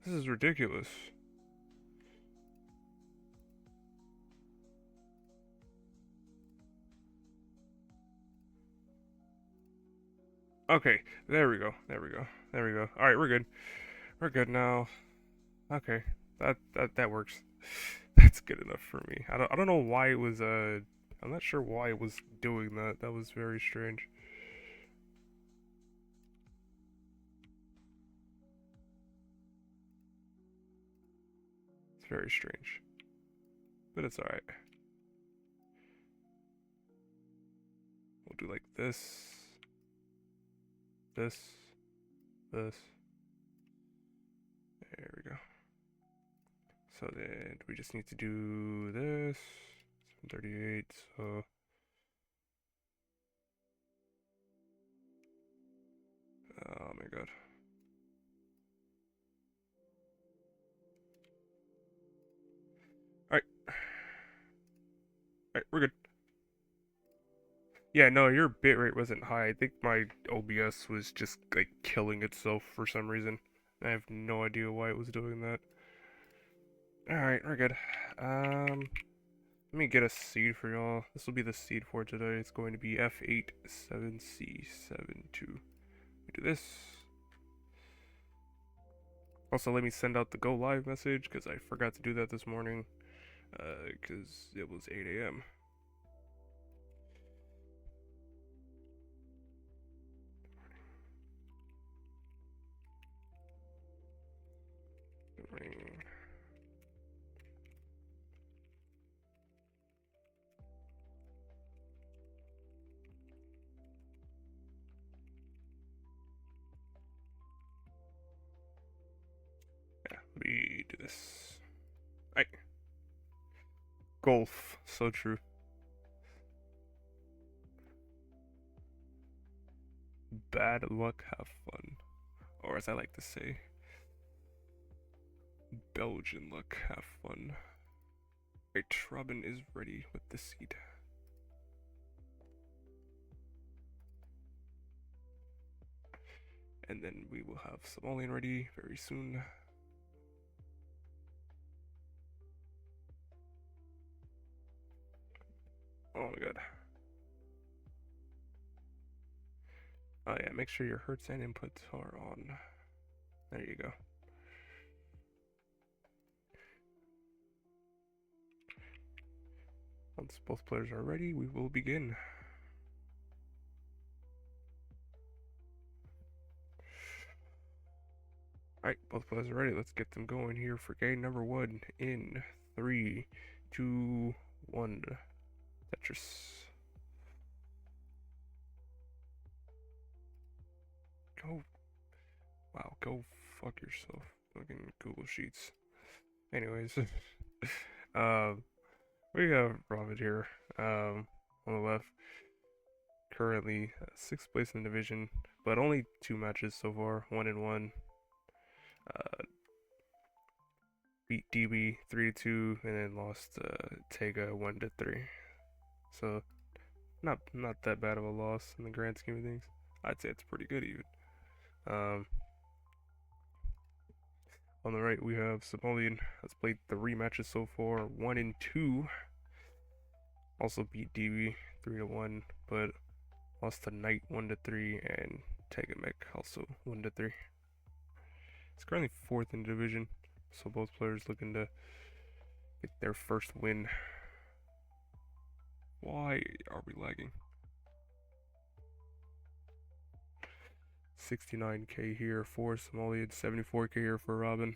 This is ridiculous. Okay, there we go. There we go. There we go. All right, we're good. We're good now. Okay, that works. That's good enough for me. I don't know why it was I'm not sure why it was doing that. That was very strange. It's very strange, but it's all right. We'll do like this, this. There we go. So then we just need to do this. 738. So oh my god. All right. All right, we're good. Yeah, no, your bitrate wasn't high. I think my OBS was just like killing itself for some reason. I have no idea why it was doing that. Alright, we're good. Let me get a seed for y'all. This will be the seed for today. It's going to be F87C72. We do this. Also, let me send out the go live message because I forgot to do that this morning. Because it was 8 a.m. Good morning. Yeah, let me do this. Alright. Golf. So true. Bad luck, have fun. Or as I like to say, Belgian luck, have fun. Right, Robin is ready with the seed. And then we will have Somalian ready very soon. Oh my god. Oh yeah, make sure your hertz and inputs are on. There you go. Once both players are ready, we will begin. Alright, both players are ready. Let's get them going here for game number 1 in 3, 2, 1. Tetris. Go. Wow, go fuck yourself. Fucking Google Sheets. Anyways, we have Robert here, on the left. Currently 6th place in the division, but only 2 matches so far, 1-1. Beat DB 3-2, and then lost Tega 1-3. So not that bad of a loss in the grand scheme of things. I'd say it's pretty good even. Um, on the right we have Somalian. Has played 3 matches so far, 1-2. Also beat DB 3-1, but lost to Knight 1-3 and Tegamek also 1-3. It's currently 4th in the division, so both players looking to get their first win. Why are we lagging? 69k here for Somalian, 74k here for Robin.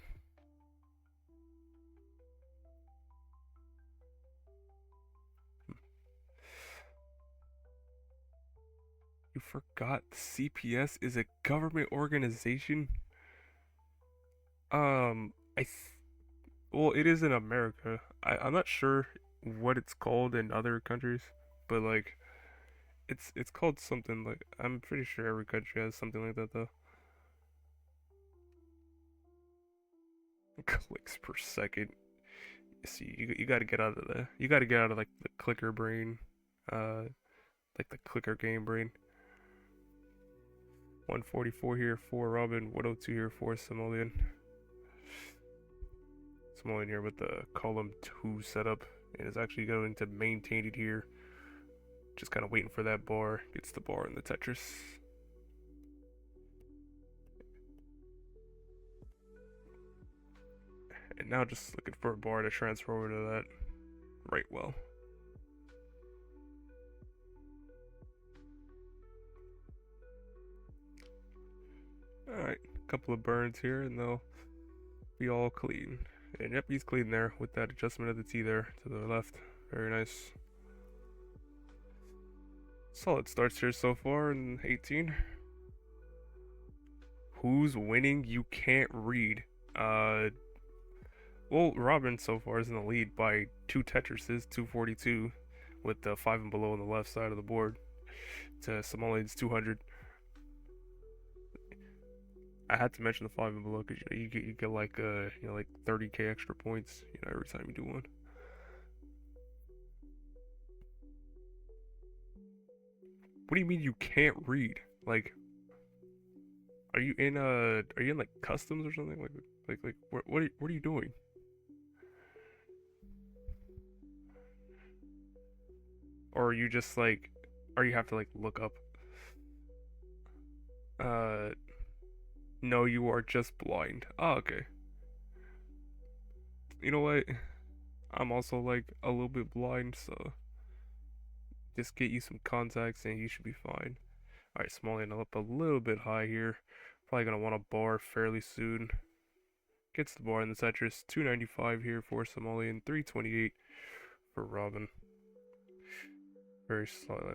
You forgot the CPS is a government organization? I well, it is in America. I'm not sure what it's called in other countries, but like it's called something like I'm pretty sure every country has something like that though. Clicks per second. See, you got to get out of like the clicker brain, uh, like the clicker game brain. 144 here for Robin, 102 here for Somalian. Somalian here with the column 2 setup, and is actually going to maintain it here. Just kind of waiting for that bar. Gets the bar in the Tetris. And now just looking for a bar to transfer over to that right well. Alright, a couple of burns here and they'll be all clean. And yep, he's clean there with that adjustment of the T there to the left. Very nice. Solid starts here so far in 18. Who's winning? You can't read. Well, Robin so far is in the lead by 2 Tetrises, 242, with the 5 and below on the left side of the board. To Somalian's 200. I had to mention the 5 and below because you get like like 30k extra points every time you do one. What do you mean you can't read? Like, are you in like customs or something? Like what are you doing? Or are you just like, or you have to like look up? No, you are just blind. Oh, okay. You know what? I'm also like a little bit blind, so just get you some contacts and you should be fine. Alright, Somalian up a little bit high here. Probably gonna want a bar fairly soon. Gets the bar in the Tetris. 295 here for Somalian, 328 for Robin. Very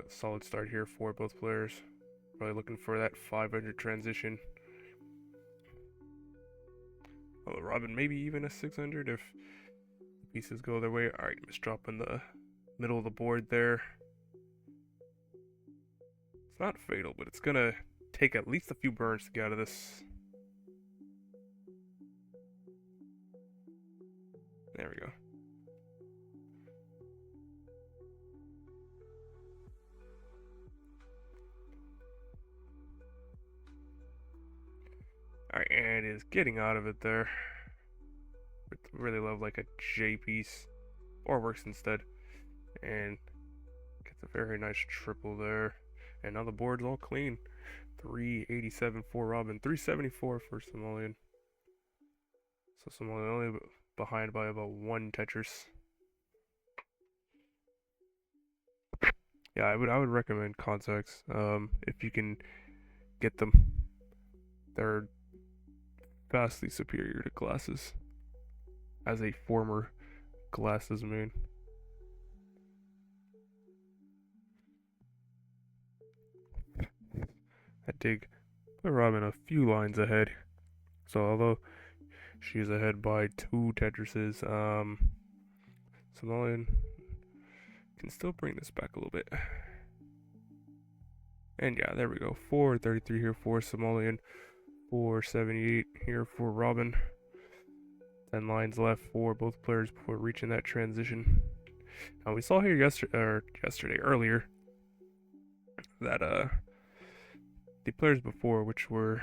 solid start here for both players. Probably looking for that 500 transition. Although Robin maybe even a 600 if the pieces go their way. Alright, misdrop in the middle of the board there. It's not fatal, but it's gonna take at least a few burns to get out of this. There we go. Alright, and is getting out of it there. Really love like a J piece. Or works instead. And gets a very nice triple there. And now the board's all clean. 387 for Robin, 374 for Somalian. So Somalian only behind by about 1 Tetris. Yeah, I would recommend contacts. If you can get them. They're vastly superior to glasses. As a former glasses main. I dig put Robin a few lines ahead. So although she's ahead by 2 Tetrises, Somalian can still bring this back a little bit. And yeah, there we go. 433 here for Somalian. 478 here for Robin. 10 lines left for both players before reaching that transition. Now we saw here earlier, that the players before, which were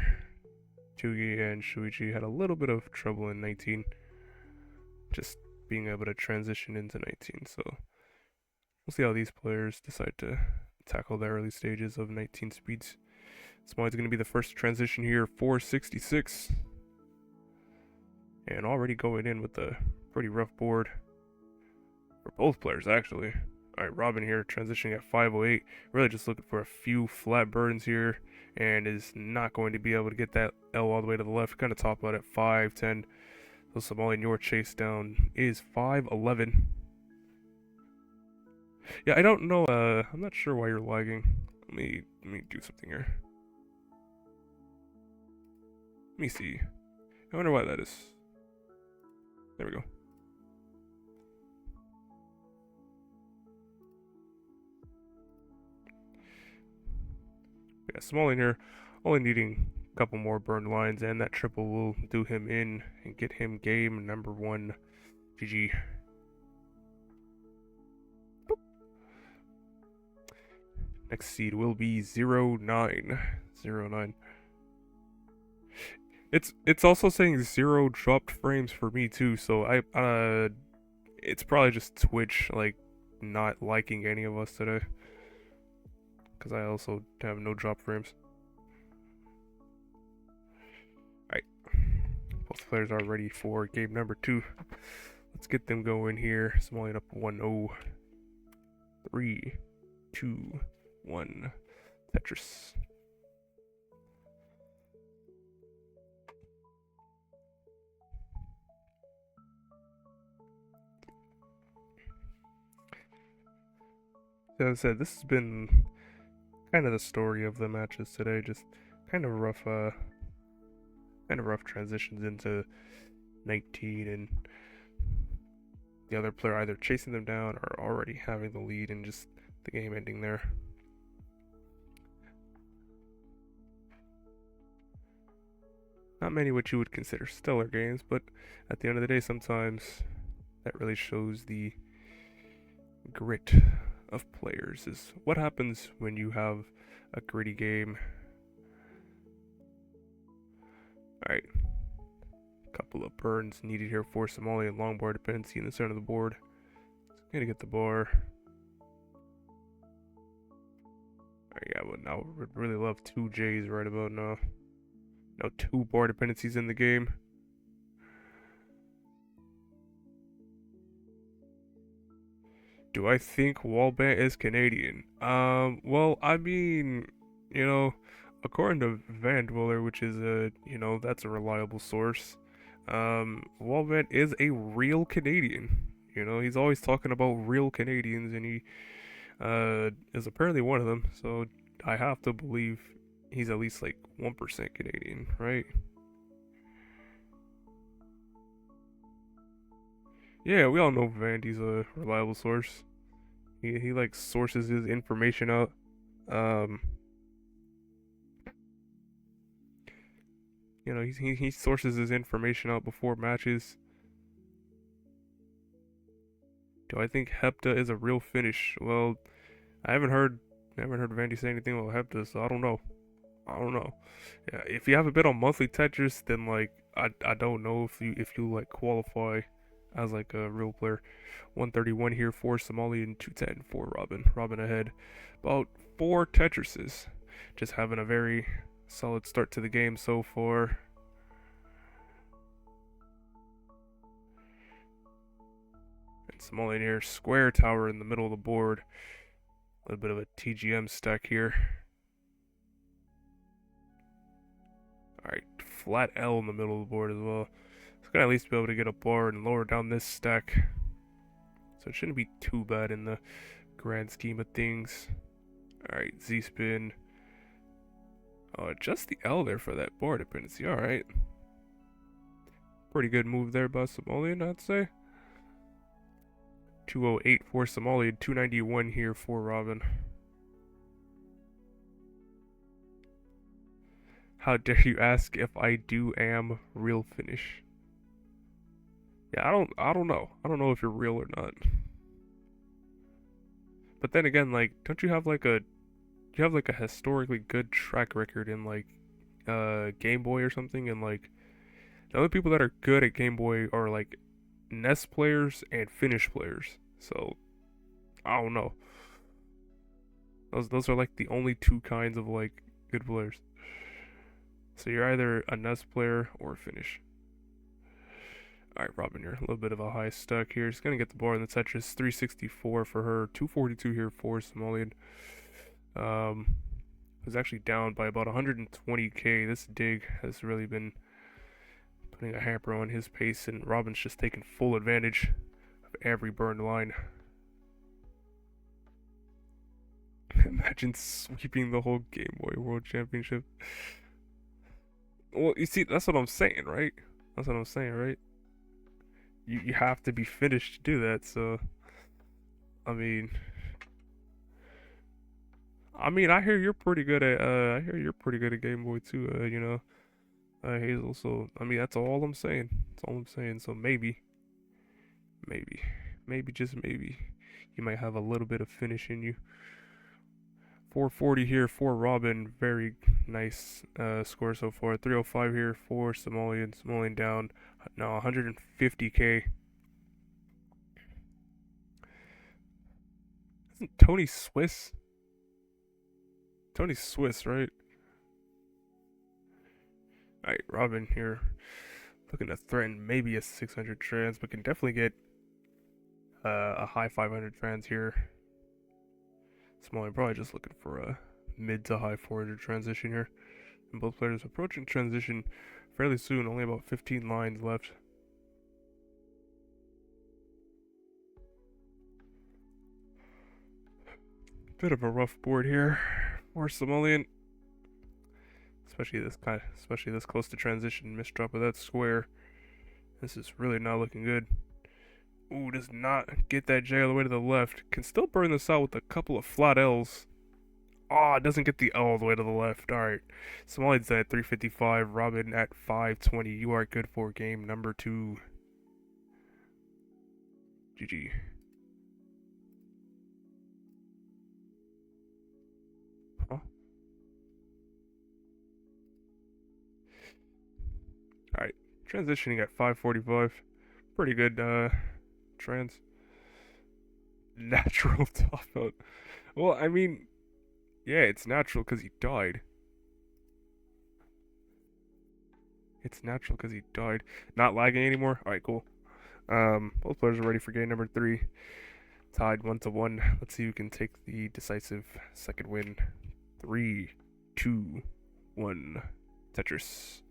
Chugi and Shuichi, had a little bit of trouble in 19, just being able to transition into 19. So we'll see how these players decide to tackle the early stages of 19 speeds. Somalian's going to be the first to transition here, 466. And already going in with a pretty rough board for both players, actually. Alright, Robin here transitioning at 508. Really just looking for a few flat burns here. And is not going to be able to get that L all the way to the left. Kind of top out at 510. So Somalian, your chase down is 511. Yeah, I don't know. I'm not sure why you're lagging. Let me do something here. Let me see. I wonder why that is. There we go. Yeah, Somalian here, only needing a couple more burned lines, and that triple will do him in and get him game number 1. GG. Boop. Next seed will be 09. 09. It's also saying 0 dropped frames for me too, so it's probably just Twitch like not liking any of us today, because I also have no drop frames. Alright, both players are ready for game number 2. Let's get them going here. Somalian up 1-0. 3, 2, 1. Tetris. As I said, this has been kind of the story of the matches today. Just kind of rough, transitions into 19 and the other player either chasing them down or already having the lead and just the game ending there. Not many what you would consider stellar games, but at the end of the day, sometimes that really shows the grit of players. Is what happens when you have a gritty game. Alright. Couple of burns needed here for Somalian long bar dependency in the center of the board. Gonna get the bar. Alright, yeah, but now would really love 2 J's right about now. Now 2 bar dependencies in the game. Do I think Walbant is Canadian? Well, I mean, you know, according to Van Dweller, which is that's a reliable source. Walbant is a real Canadian. He's always talking about real Canadians, and he is apparently one of them. So I have to believe he's at least like 1% Canadian, right? Yeah, we all know Vandy's a reliable source. He like sources his information out. Um, he sources his information out before matches. Do I think Hepta is a real finish? Well, I haven't heard Vandy say anything about Hepta, so I don't know. I don't know. Yeah, if you have a bit on monthly Tetris, then like I don't know if you like qualify as like a real player. 131 here for Somali and 210 for Robin. Robin ahead. About 4 Tetrises. Just having a very solid start to the game so far. And Somalian here, square tower in the middle of the board. A little bit of a TGM stack here. Alright, flat L in the middle of the board as well. It's gonna at least be able to get a bar and lower down this stack. So it shouldn't be too bad in the grand scheme of things. Alright, Z spin. Oh, just the L there for that bar dependency. Alright. Pretty good move there by Somalian, I'd say. 208 for Somalian, 291 here for Robin. How dare you ask if I am real finish? Yeah, I don't know. I don't know if you're real or not. But then again, like, don't you have like a historically good track record in like Game Boy or something, and like the only people that are good at Game Boy are like NES players and Finnish players. So I don't know. Those are like the only 2 kinds of like good players. So you're either a NES player or Finnish. Alright, Robin, you're a little bit of a high stack here. She's gonna get the bar in the Tetris. 364 for her, 242 here for Somalian. Was actually down by about 120k. This dig has really been putting a hamper on his pace, and Robin's just taking full advantage of every burned line. Imagine sweeping the whole Game Boy World Championship. Well, you see, that's what I'm saying, right? That's what I'm saying, right? You have to be finished to do that. So, I mean, I hear you're pretty good at. Game Boy too. Hazel. So, I mean, that's all I'm saying. That's all I'm saying. So maybe, just maybe, you might have a little bit of finish in you. 440 here for Robin. Very nice score so far. 305 here for Somalian. Somalian down. No, 150k. Isn't Tony Swiss? Tony's Swiss, right? Alright, Robin here. Looking to threaten maybe a 600 trans, but can definitely get a high 500 trans here. Somalian probably just looking for a mid to high 400 transition here. And both players approaching transition fairly soon, only about 15 lines left. Bit of a rough board here for Somalian. Especially this close to transition. Misdrop of that square. This is really not looking good. Ooh, does not get that J all the way to the left. Can still burn this out with a couple of flat L's. Oh, it doesn't get the L all the way to the left. Alright. Somalian's at 355. Robin at 520. You are good for game number 2. GG. Huh? Alright. Transitioning at 545. Pretty good, trans. Natural top out. Well, I mean, yeah, it's natural because he died. It's natural because he died. Not lagging anymore? Alright, cool. Both players are ready for game number 3. Tied 1-1. Let's see who can take the decisive second win. 3, 2, 1. Tetris.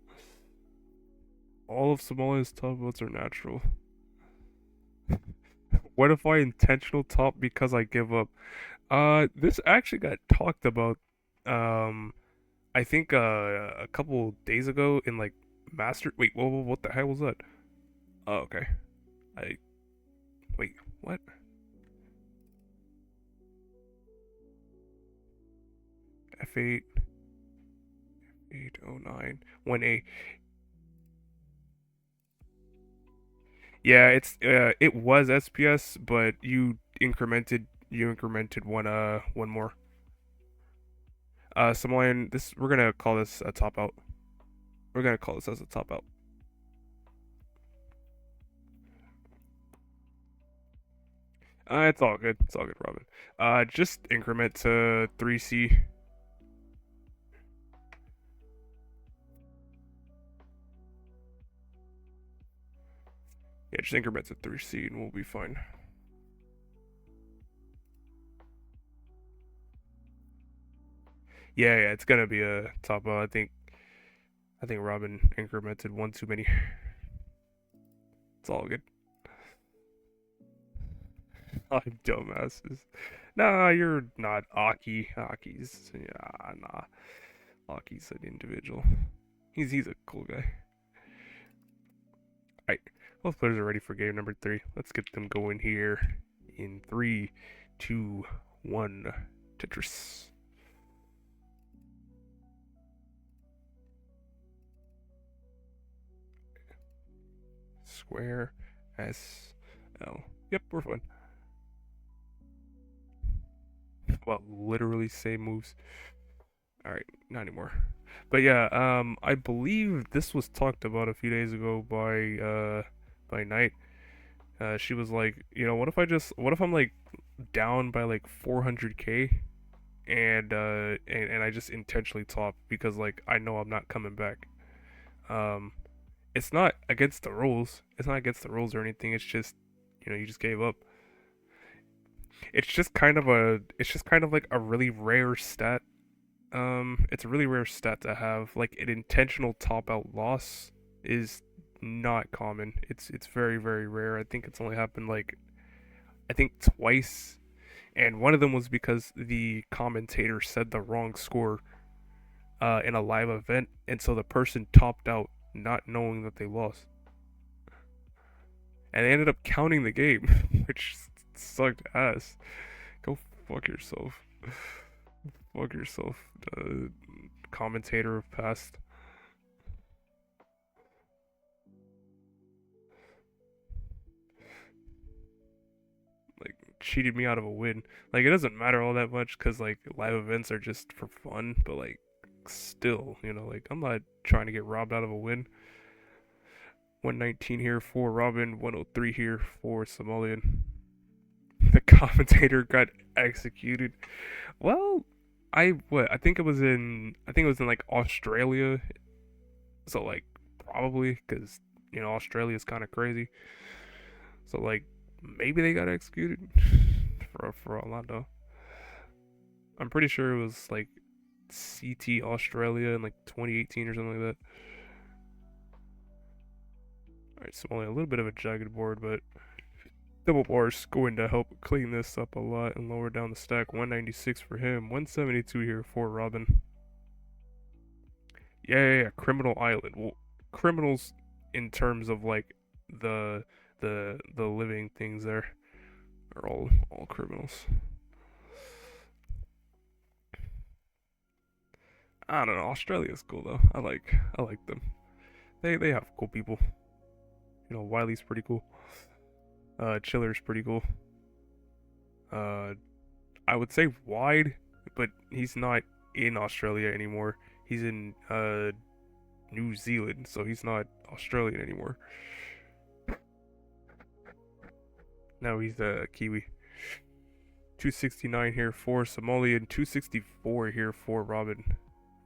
All of Somalia's top votes are natural. What if I intentional top because I give up? This actually got talked about, I think, a couple days ago in, like, Master... Wait, whoa, what the hell was that? Oh, okay. Wait, what? F8... 809... 1A... Yeah, it was SPS, but you incremented one more. Somalian, we're gonna call this a top out. We're gonna call this as a top out. It's all good. It's all good, Robin. Just increment to 3C. Yeah, just increment to 3C and we'll be fine. Yeah, it's gonna be a top out. I think Robin incremented one too many. It's all good. I'm dumbasses. Nah, you're not Aki. Aki's nah. Aki's an individual. He's a cool guy. Alright. Both players are ready for game number 3. Let's get them going here in 3, 2, 1. Tetris. Square S L. Yep, we're fine. Well, literally same moves. Alright, not anymore. But yeah, I believe this was talked about a few days ago by Knight. She was like, what if I'm like down by like 400k and I just intentionally top because like I know I'm not coming back. It's not against the rules. It's not against the rules or anything. It's just, you just gave up. It's just kind of like a really rare stat. It's a really rare stat to have. Like an intentional top out loss is not common. It's very, very rare. I think it's only happened like twice, and one of them was because the commentator said the wrong score in a live event, and so the person topped out not knowing that they lost, and they ended up counting the game, which sucked ass. Go fuck yourself. Fuck yourself, commentator of past. Like, cheated me out of a win. Like it doesn't matter all that much because like live events are just for fun, but like still, like I'm not trying to get robbed out of a win. 119 here for Robin, 103 here for Somalian. The commentator got executed. Well, I think it was in like Australia. So like probably because Australia is kind of crazy. So like maybe they got executed for all I know. I'm pretty sure it was like CT Australia in like 2018 or something like that. All right, so only a little bit of a jagged board, but double bars going to help clean this up a lot and lower down the stack. 196 for him, 172 here for Robin. Yeah. Criminal Island. Well, criminals in terms of like the living things there are all criminals. I don't know. Australia's cool though. I like them. They have cool people. Wiley's pretty cool. Chiller's pretty cool. Uh, I would say Wide, but he's not in Australia anymore. He's in New Zealand, so he's not Australian anymore. Now he's a Kiwi. 269 here for Somalian, 264 here for Robin.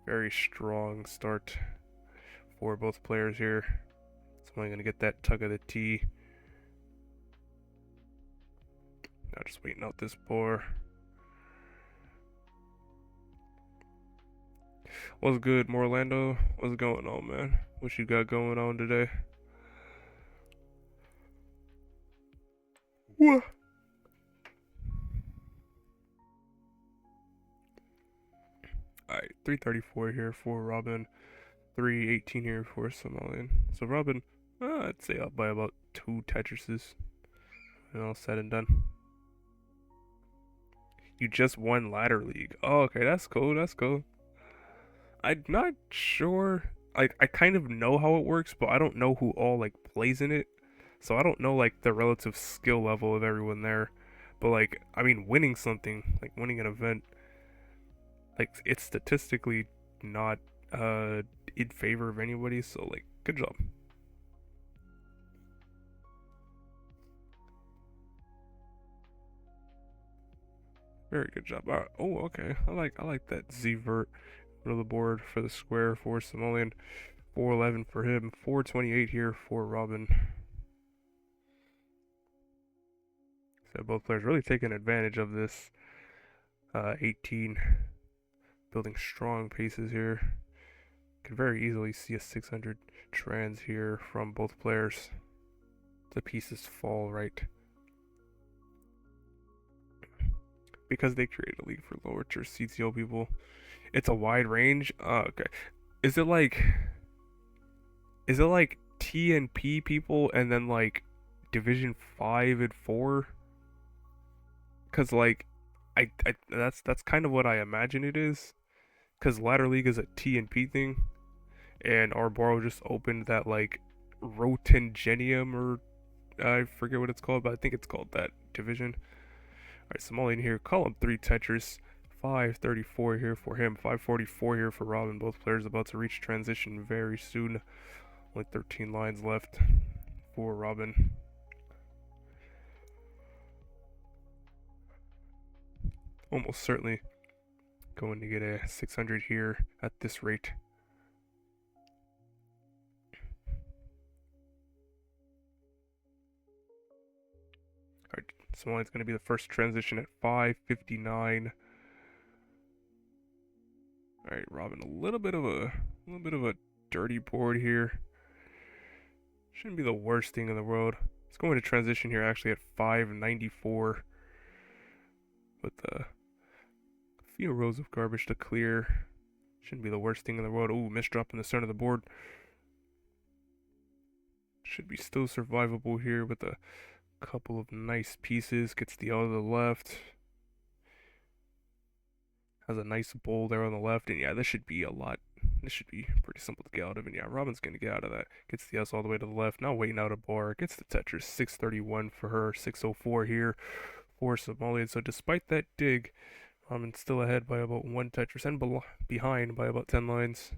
Very strong start for both players here. Somali gonna get that tug of the T. Now just waiting out this pour. What's good, Morlando? What's going on, man? What you got going on today? What? Alright, 334 here for Robin. 318 here for Somalian. So Robin, I'd say up by about 2 Tetrises. And all said and done. You just won ladder league. Oh, okay, that's cool. That's cool. I'm not sure. I kind of know how it works, but I don't know who all like plays in it. So I don't know like the relative skill level of everyone there. But like, I mean, winning something, like winning an event, like it's statistically not in favor of anybody. So like, good job. Very good job. All right. Oh, okay. I like that Z vert of the board for the square for Somalian. 411 for him. 428 here for Robin. So both players really taking advantage of this 18, building strong paces here. Could very easily see a 600 trans here from both players. The pieces fall right. Because they created a league for lower tier CTO people. It's a wide range. Okay. Is it like TNP people and then like Division 5 and 4? Cause like I that's kind of what I imagine it is. Cause ladder league is a TNP thing, and our borrow just opened that like Rotengenium or I forget what it's called, but I think it's called that division. Alright, Somalian here. Column 3 Tetris. 534 here for him. 544 here for Robin. Both players about to reach transition very soon. Only 13 lines left for Robin. Almost certainly going to get a 600 here at this rate. Alright, Somalian's going to be the first transition at 559. Alright, Robin, a little bit of a dirty board here. Shouldn't be the worst thing in the world. It's going to transition here actually at 594 with a few rows of garbage to clear. Shouldn't be the worst thing in the world. Ooh, misdrop in the center of the board. Should be still survivable here with a couple of nice pieces. Gets the out of the left. Has a nice bowl there on the left. And yeah, this should be pretty simple to get out of. And yeah, Robin's going to get out of that. Gets the S all the way to the left. Now waiting out a bar. Gets the Tetris. 631 for her. 604 here for Somalian. So despite that dig, I'm still ahead by about 1 Tetris and behind by about 10 lines.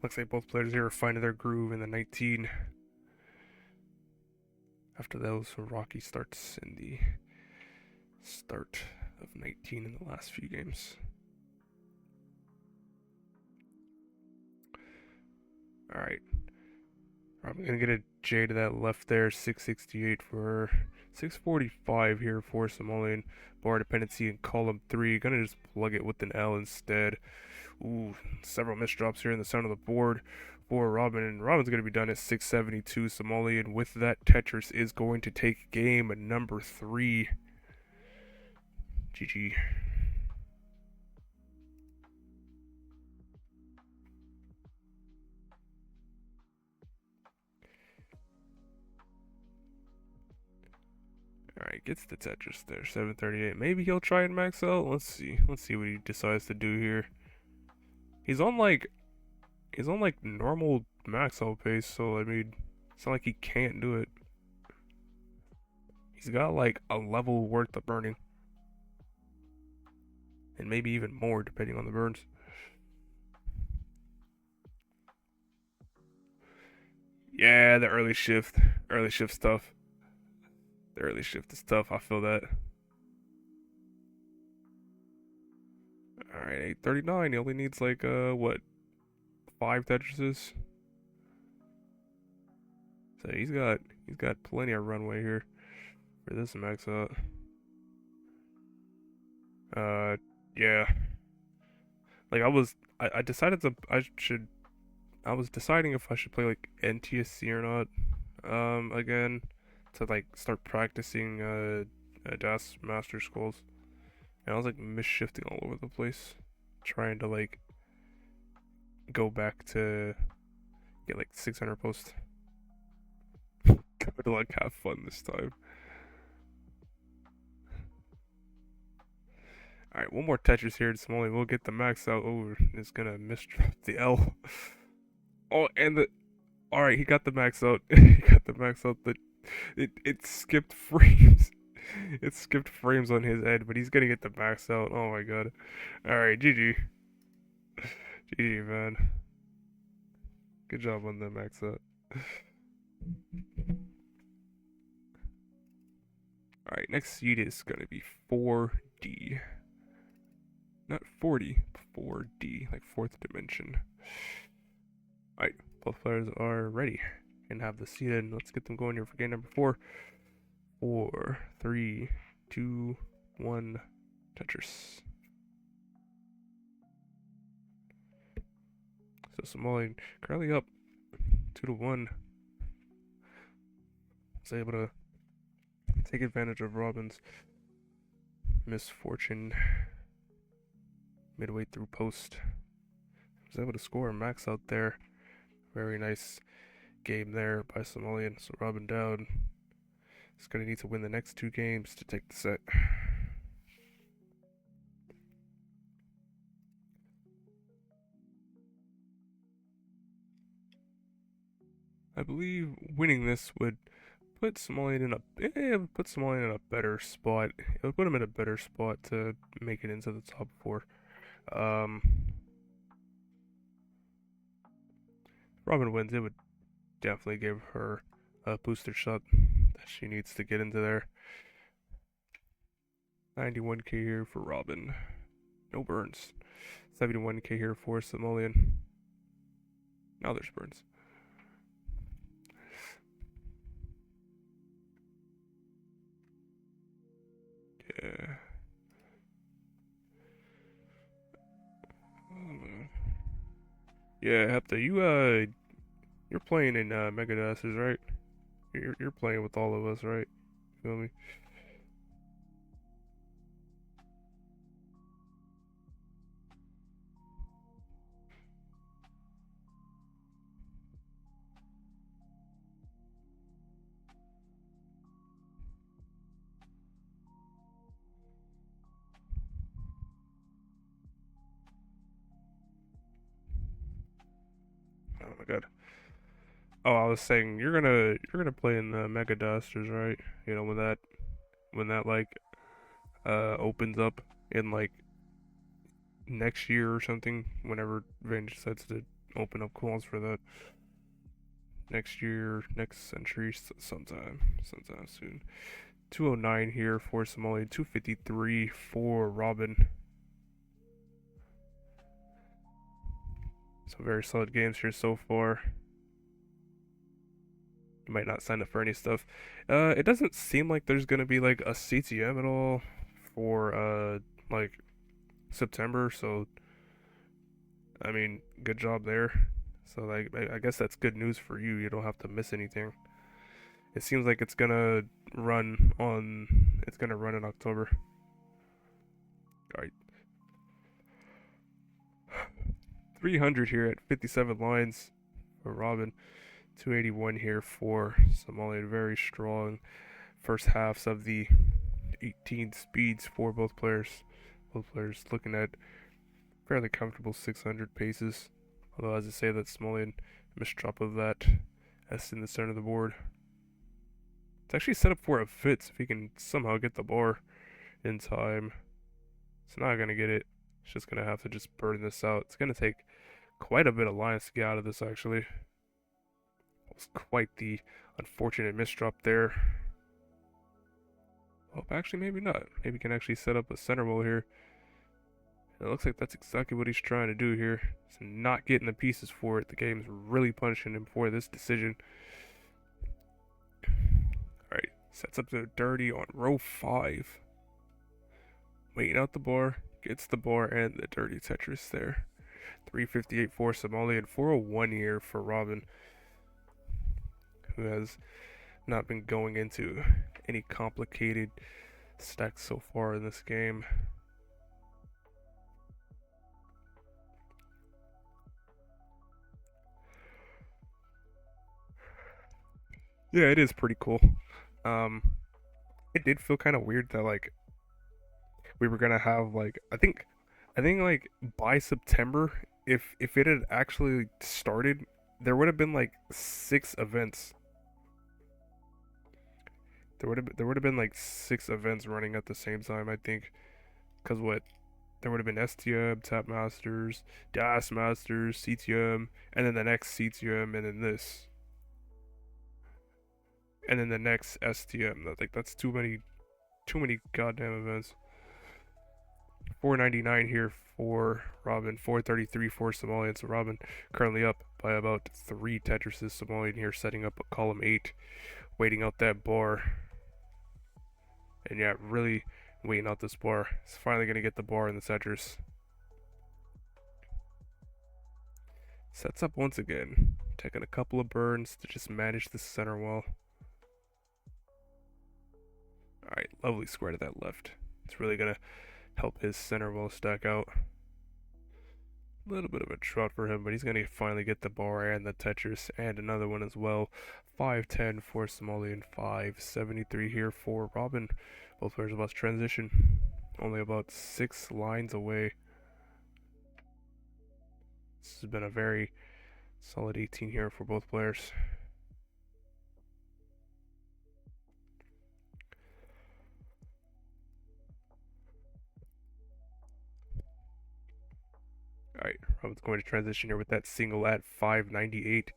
Looks like both players here are finding their groove in the 19. After those rocky starts in the start of 19 in the last few games. Alright. I'm gonna get a J to that left there, 668 for 645 here for Somalian. Bar dependency in column 3. Gonna just plug it with an L instead. Ooh, several misdrops here in the center of the board for Robin. And Robin's going to be done at 672. Somalian with that Tetris is going to take game number 3. GG. Alright, gets the Tetris there. 738. Maybe he'll try and max out. Let's see. Let's see what he decides to do here. He's on like normal max out pace, so I mean, it's not like he can't do it. He's got like a level worth of burning. And maybe even more depending on the burns. Yeah, the early shift stuff. The early shift is tough, I feel that. Alright, 839, he only needs like, what, 5 Tetrises? So he's got plenty of runway here for this max out. Yeah. Like I decided I was deciding if I should play like NTSC or not, again, to like start practicing, DAS Master Schools. And I was like misshifting all over the place, trying to like go back to get like 600 post. Good luck, have fun this time. Alright, one more Tetris here. Smalley will get the max out. Oh, it's gonna misdrop the L. Oh, and the. Alright, he got the max out. He got the max out. It skipped frames. It skipped frames on his end, but he's gonna get the max out. Oh my god. Alright, GG. GG, man. Good job on the max out. Alright, next seed is gonna be 4D. Not 40, 4D, like fourth dimension. Alright, both players are ready and have the seed in. Let's get them going here for game number 4. 4, 3, 2, 1, Tetris. So Somalian currently up 2-1. Was able to take advantage of Robin's misfortune midway through post. Was able to score a max out there. Very nice game there by Somalian. So Robin down. He's going to need to win the next 2 games to take the set. I believe winning this would put Somalian in a better spot. It would put him in a better spot to make it into the top 4. Robin wins, it would definitely give her a booster shot that she needs to get into there. 91k here for Robin. No burns. 71k here for Somalian. Now there's burns. Yeah. Yeah, Hepta, you're playing in Megadasses, right? You're playing with all of us, right? Feel me? Oh my god. Oh, I was saying you're gonna play in the Mega Dusters, right? You know when that like opens up in like next year or something. Whenever Vantage decides to open up calls for that next year, next century, sometime soon. 209 here for Somalia, 253 for Robin. So very solid games here so far. You might not sign up for any stuff. It doesn't seem like there's gonna be like a CTM at all for like September. So I mean, good job there. So like I guess that's good news for you. You don't have to miss anything. It seems like it's gonna run in October. All right, 300 here at 57 lines for Robin. 281 here for Somalia. Very strong first halves of the 18 speeds for both players. Both players looking at fairly comfortable 600 paces. Although, as I say, that Somalian misdrop of that S in the center of the board. It's actually set up for a Fitz if he can somehow get the bar in time. It's not going to get it. It's just going to have to just burn this out. It's going to take quite a bit of lines to get out of this, actually. It was quite the unfortunate misdrop there. Oh, actually, maybe not. Maybe he can actually set up a center wall here. It looks like that's exactly what he's trying to do here. He's not getting the pieces for it. The game's really punishing him for this decision. Alright, sets up the dirty on row 5. Waiting out the bar, gets the bar and the dirty Tetris there. 358 for Somali and 401 here for Robin, who has not been going into any complicated stacks so far in this game. Yeah, it is pretty cool. Um, it did feel kind of weird that like we were gonna have like I think like by September, if it had actually started, there would have been like 6 events. There would have been like 6 events running at the same time. I think because what there would have been STM, Tap Masters, Das Masters, CTM, and then the next CTM, and then this, and then the next STM. Like that's too many goddamn events. 499 here for Robin, 433 for Somalian. So Robin currently up by about 3 Tetrises. Somalian here setting up a column 8, waiting out that bar. And yeah, really waiting out this bar. He's finally going to get the bar in the Tetris. Sets up once again, taking a couple of burns to just manage the center wall. Alright, lovely square to that left. It's really going to help his center wall stack out. A little bit of a trot for him, but he's going to finally get the bar and the Tetris and another one as well. 510 for Somalian, 573 here for Robin. Both players about to transition. Only about 6 lines away. This has been a very solid 18 here for both players. Alright, Robin's going to transition here with that single at 598.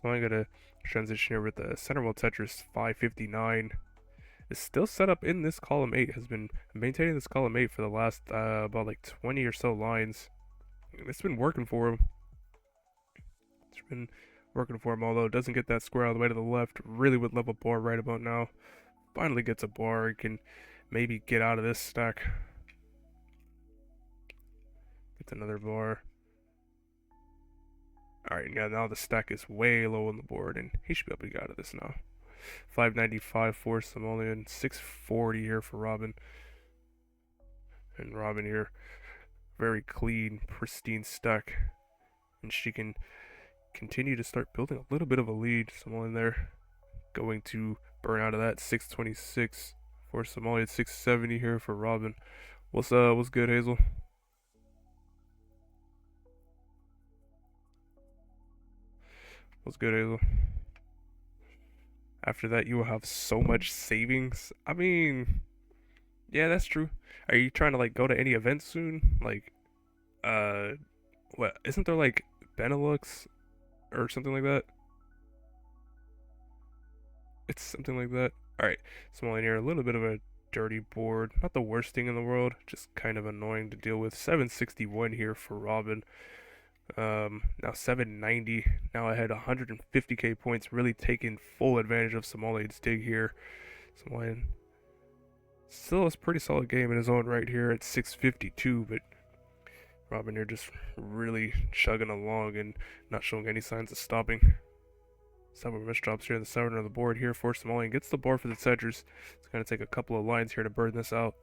So I'm going to transition here with the center wall Tetris 559. Is still set up in this column 8, has been maintaining this column 8 for the last about like 20 or so lines. It's been working for him. It's been working for him, although it doesn't get that square all the way to the left. Really would love a bar right about now. Finally gets a bar. He can maybe get out of this stack. Gets another bar. Alright, yeah, now the stack is way low on the board, and he should be able to get out of this now. 595 for Somalian, 640 here for Robin. And Robin here, very clean, pristine stack. And she can continue to start building a little bit of a lead. Somalian there going to burn out of that. 626 for Somalia, 670 here for Robin. What's good, Hazel? What's good, Hazel? After that, you will have so much savings. I mean, yeah, that's true. Are you trying to like go to any events soon? Like, uh, what? Isn't there like Benelux or something like that? It's something like that. All right, small in here, a little bit of a dirty board. Not the worst thing in the world, just kind of annoying to deal with. 761 here for Robin. Now 790. Now I had 150k points, really taking full advantage of Somalian's dig here. Somalian still a pretty solid game in his own right here at 652, but Robin here just really chugging along and not showing any signs of stopping. Several misdrops here in the center of the board here for Somalian. Gets the board for the Sedgers. It's going to take a couple of lines here to burn this out.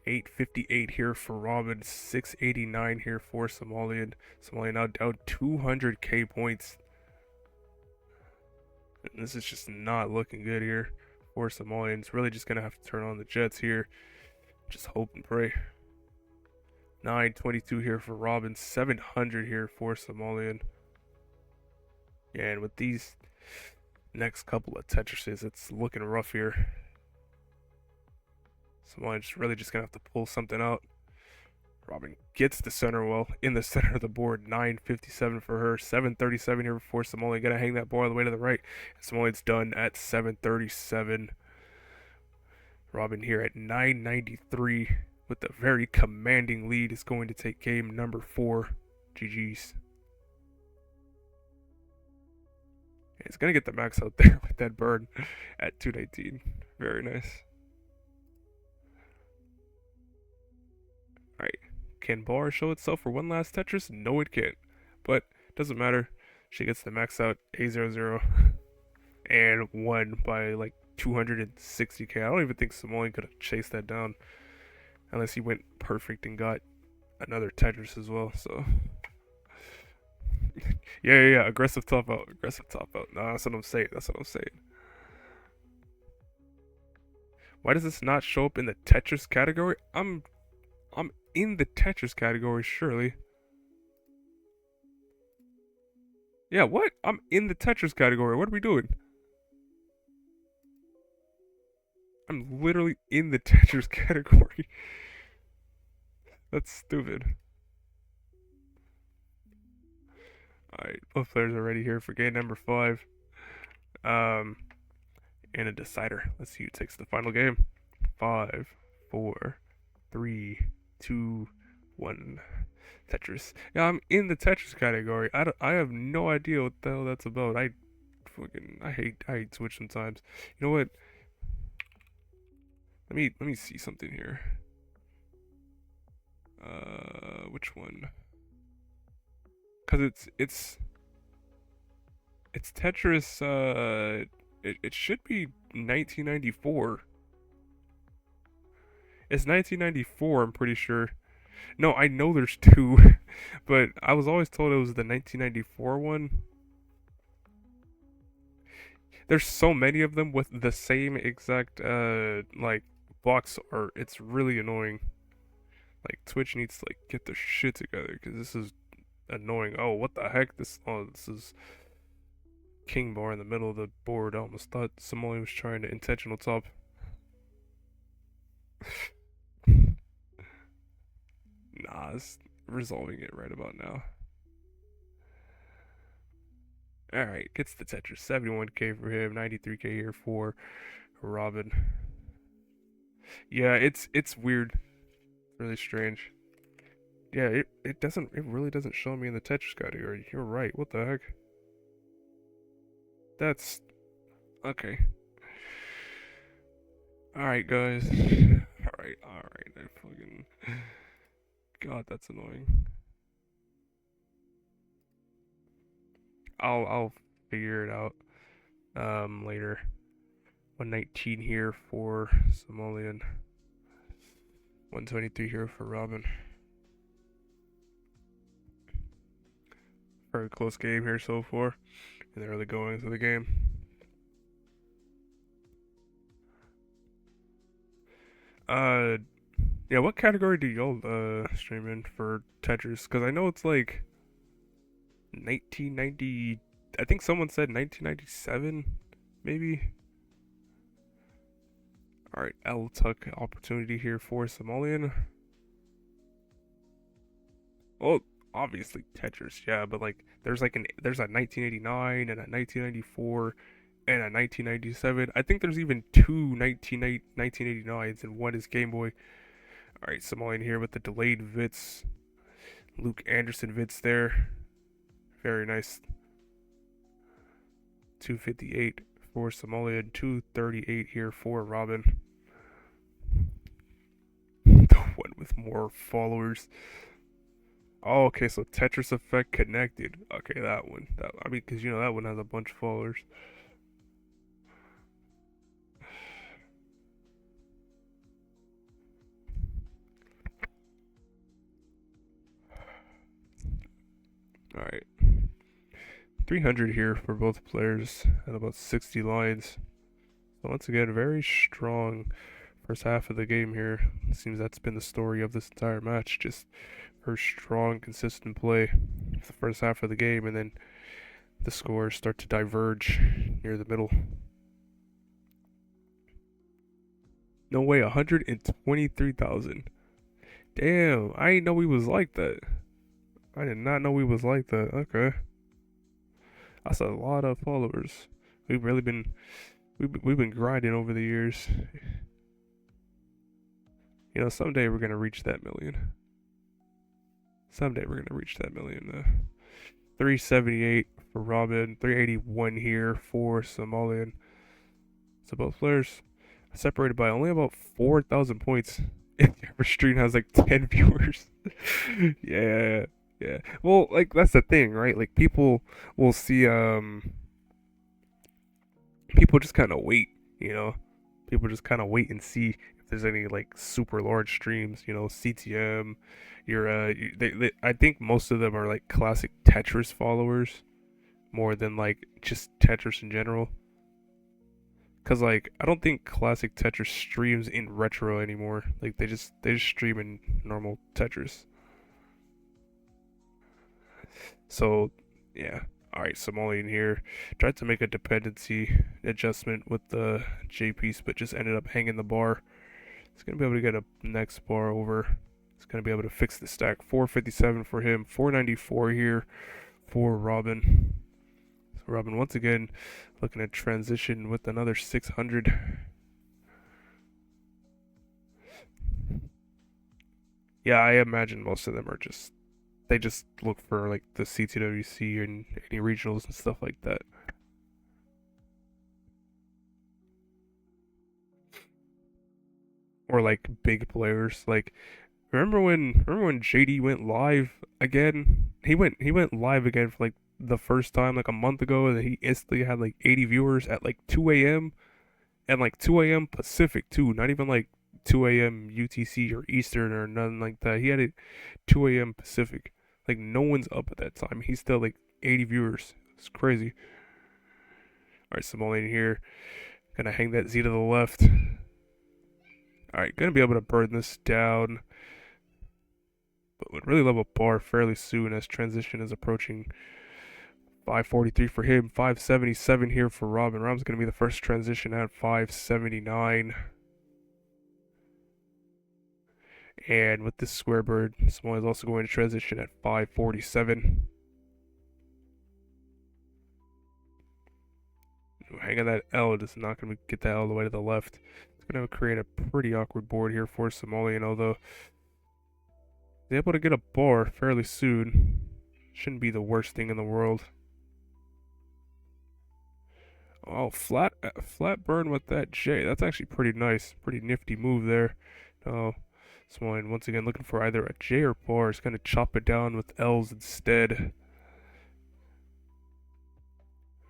858 here for Robin, 689 here for Somalian. Somalian now down 200k points. And this is just not looking good here for Somalian. It's really just going to have to turn on the Jets here. Just hope and pray. 922 here for Robin, 700 here for Somalian. Yeah, and with these next couple of Tetrises, it's looking rough here. Somalian's really just gonna have to pull something out. Robin gets the center well in the center of the board. 957 for her. 737 here for Somalian. Gonna hang that ball all the way to the right. Somalian's done at 737. Robin here at 993 with a very commanding lead is going to take game number 4. GG's. He's gonna get the max out there with that bird at 219. Very nice. Alright. Can bar show itself for one last Tetris? No, it can't. But doesn't matter. She gets the max out A00 and won by like 260k. I don't even think Somalian could have chased that down unless he went perfect and got another Tetris as well. So yeah. Aggressive top out. Aggressive top out. No, that's what I'm saying. That's what I'm saying. Why does this not show up in the Tetris category? I'm in the Tetris category, surely. Yeah, what? I'm in the Tetris category. What are we doing? I'm literally in the Tetris category. That's stupid. Alright, both players are ready here for game number 5. And a decider. Let's see who takes the final game. 5, 4, 3, 2, 1. Tetris. Yeah, I'm in the Tetris category. I have no idea what the hell that's about. I hate Switch sometimes. You know what? Let me see something here. Which one? Cause it's Tetris. It should be 1994. It's 1994. I'm pretty sure. No, I know there's 2, but I was always told it was the 1994 one. There's so many of them with the same exact like box art. It's really annoying. Like Twitch needs to like get their shit together because this is annoying. Oh, what the heck? This is King Bar in the middle of the board. I almost thought Somali was trying to intentional top. Nah, it's resolving it right about now. Alright, gets the Tetris. 71k for him, 93k here for Robin. Yeah, it's weird. Really strange. Yeah, it really doesn't show me in the Tetris category. You're right. What the heck? That's okay. Alright, guys. Alright. I fucking God, that's annoying. I'll figure it out later. 119 here for Somalian. 123 here for Robin. Very close game here so far in the early goings of the game. Yeah, what category do y'all stream in for Tetris? Because I know it's like 1990. I think someone said 1997, maybe. All right, L tuck opportunity here for Somalian. Well, obviously Tetris, yeah, but like there's a 1989 and a 1994 and a 1997. I think there's even two 1989s and one is Game Boy. All right, Somalian here with the delayed Vits. Luke Anderson Vits there. Very nice. 258 for Somalian, 238 here for Robin. The one with more followers. Oh, okay, so Tetris Effect connected. Okay, that one. I mean, because you know that one has a bunch of followers. All right, 300 here for both players and about 60 lines. So once again, very strong first half of the game here. It seems that's been the story of this entire match. Just very strong, consistent play for the first half of the game, and then the scores start to diverge near the middle. No way, 123,000. Damn, I didn't know he was like that. I did not know he was like that. Okay. That's a lot of followers. We've really been we've been grinding over the years. You know, someday we're gonna reach that million. Someday we're gonna reach that million. 378 for Robin, 381 here for Somalian. So both players separated by only about 4,000 points. And the average stream has like 10 viewers. Yeah, yeah. Well, like that's the thing, right? Like people will see people just kind of wait, you know. People just kind of wait and see if there's any like super large streams, you know, CTM. I think most of them are like classic Tetris followers more than like just Tetris in general. Cause like I don't think classic Tetris streams in retro anymore. Like they just stream in normal Tetris. So yeah. Alright, Somalian here. Tried to make a dependency adjustment with the J piece, but just ended up hanging the bar. He's gonna be able to get a next bar over. He's gonna be able to fix the stack. 457 for him, 494 here for Robin. So Robin once again looking at transition with another 600. Yeah, I imagine most of them are just they just look for like the CTWC and any regionals and stuff like that. Or like big players. Like remember when JD went live again? He went live again for like the first time like a month ago, and he instantly had like 80 viewers at like 2 a.m. and like 2 a.m. Pacific too. Not even like 2 a.m. UTC or Eastern or nothing like that. He had it 2 a.m. Pacific. Like no one's up at that time. He's still like 80 viewers. It's crazy. All right, Somalian here. Gonna hang that Z to the left. All right, gonna be able to burn this down, but would really level bar fairly soon as transition is approaching. 543 for him, 577 here for Robin. Robin's gonna be the first transition at 579. And with this square bird, Samoa is also going to transition at 547. Hanging that L is not going to get that all the way to the left. It's going to create a pretty awkward board here for Somalian, although he's able to get a bar fairly soon. Shouldn't be the worst thing in the world. Oh, flat burn with that J. That's actually pretty nice. Pretty nifty move there. Oh, Somalian once again looking for either a J or bar. He's going to chop it down with L's instead.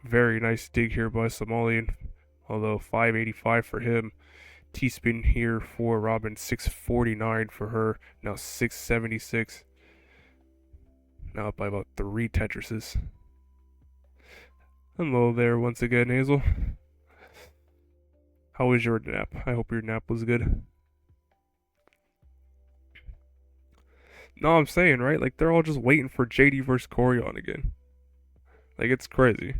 Very nice dig here by Somalian. Although 585 for him. T-spin here for Robin. 649 for her. Now 676. Now up by about 3 Tetrises. Hello there once again, Hazel. How was your nap? I hope your nap was good. No, I'm saying, right? Like, they're all just waiting for JD versus Corion again. Like it's crazy.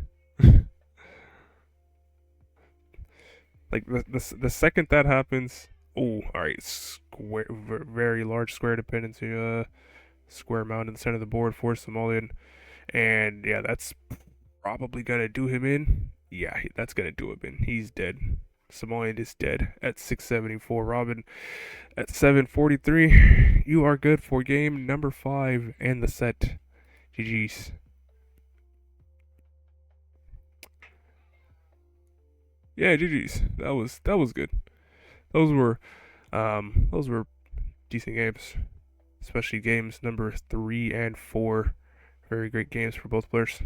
Like the second that happens, oh, all right, square, very large square dependency, square mound in the center of the board for Somalian, and yeah, that's probably gonna do him in. Yeah, that's gonna do him in. He's dead. Somalian is dead at 674. Robin at 743. You are good for game number 5 and the set. GG's. Yeah, GG's. That was good. Those were those were decent games, especially games number 3 and 4. Very great games for both players.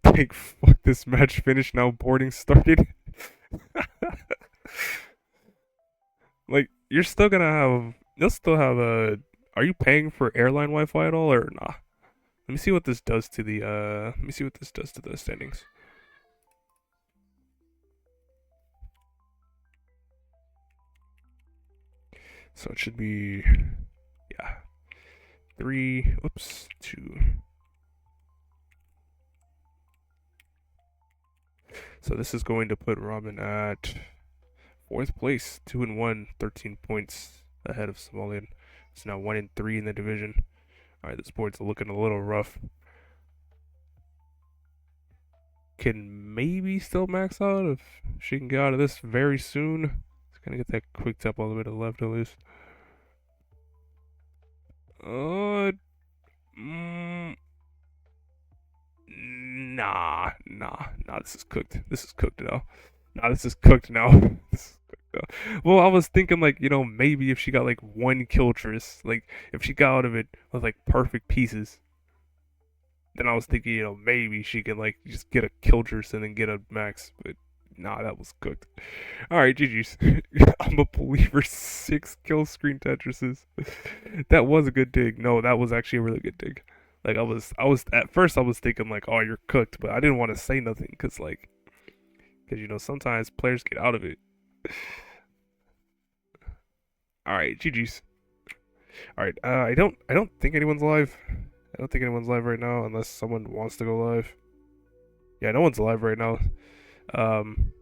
Thank fuck this match finished now boarding started. Like you're still gonna have you'll still have a are you paying for airline Wi-Fi at all or nah? Let me see what this does to the let me see what this does to the standings. So it should be yeah. 3 oops 2. So this is going to put Robin at 4th place, 2-1, 13 points ahead of Somalian. It's now 1-3 in the division. Alright, this board's looking a little rough. Can maybe still max out if she can get out of this very soon. It's gonna get that quick tap all the way to the left at least. Uh, mm, nah. This is cooked. This is cooked now. Nah, this is cooked now. This is cooked now. Well, I was thinking like maybe if she got like one kill tris, like if she got out of it with like perfect pieces, then I was thinking maybe she can like just get a kill tris and then get a max. But nah, that was cooked. All right, GG's. I'm a believer. 6 kill screen Tetrises. That was a good dig. No, that was actually a really good dig. Like I was at first I was thinking like, oh, you're cooked, but I didn't want to say nothing because sometimes players get out of it. All right, GG's. All right, I don't think anyone's live. I don't think anyone's live right now unless someone wants to go live. Yeah, no one's live right now. Um,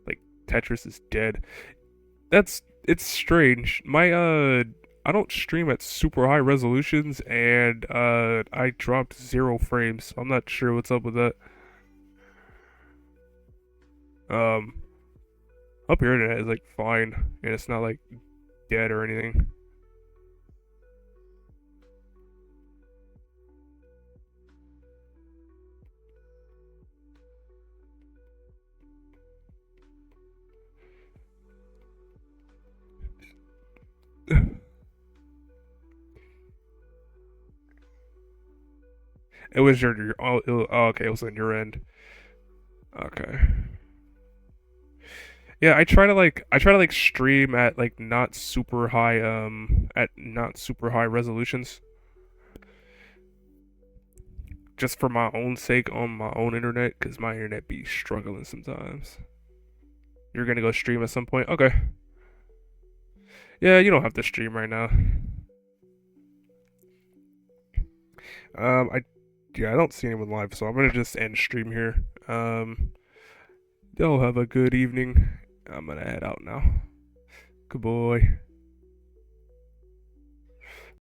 like Tetris is dead. It's strange. I don't stream at super high resolutions and I dropped 0 frames. So I'm not sure what's up with that. Um Up your internet is like fine and it's not like dead or anything. It was your oh, okay, it was on your end. Okay. Yeah, I try to like stream at like not super high at not super high resolutions just for my own sake on my own internet cuz my internet be struggling sometimes. You're going to go stream at some point? Okay. Yeah, you don't have to stream right now. I yeah, I don't see anyone live, so I'm going to just end stream here. Y'all have a good evening. I'm going to head out now. Good boy.